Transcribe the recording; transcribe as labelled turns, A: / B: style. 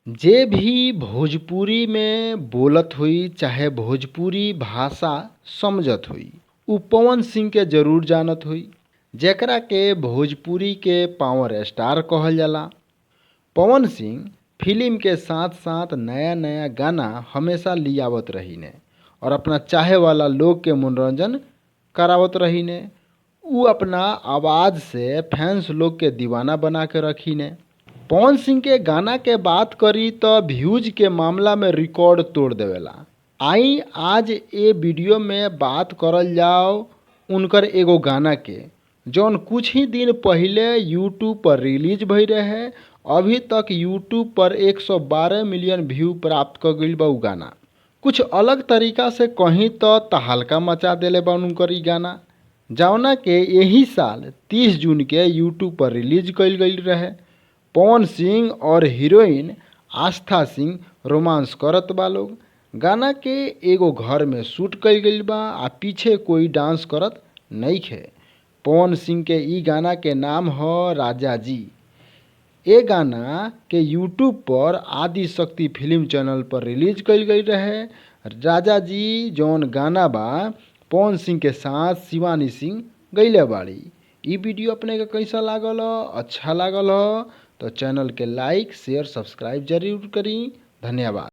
A: जे भी भोजपुरी में बोलत होई चाहे भोजपुरी भाषा समझत होई उ पवन सिंह के जरूर जानत होई, जेकरा के भोजपुरी के पावर स्टार कहल जाला। पवन सिंह फिल्म के साथ साथ नया नया गाना हमेशा लियावत रहीने और अपना चाहे वाला लोग के मनोरंजन करावत रहीने। उ अपना आवाज से फैंस लोग के दीवाना बना के रखीने। पवन सिंह के गाना के बात करी तो व्यूज के मामला में रिकॉर्ड तोड़ देवेला। आई आज ए वीडियो में बात करल जाओ उनकर एगो गाना के, जौन कुछ ही दिन पहले यूट्यूब पर रिलीज भई रहे। अभी तक यूट्यूब पर 112 मिलियन व्यू प्राप्त कर गईल बा उ गाना। कुछ अलग तरीका से कहीं तो तहलका मचा देले बा उनकर इ गाना, जौना के यही साल 30 जून के यूट्यूब पर रिलीज कईल गईल रहे। पवन सिंह और हीरोइन आस्था सिंह रोमांस करत बा लोग। गाना के एगो घर में शूट कईल गईल बा आ पीछे कोई डांस करत नइखे। पवन सिंह के इ गाना के नाम ह राजा जी। ए गाना के यूट्यूब पर आदि शक्ति फिल्म चैनल पर रिलीज कईल गईल रहे। राजा जी जौन गाना बा पवन सिंह के साथ शिवानी सिंह गईले बाड़ी। इ वीडियो अपने के कैसा लागल ह? अच्छा लागल ह तो चैनल के लाइक शेयर सब्सक्राइब जरूर करी। धन्यवाद।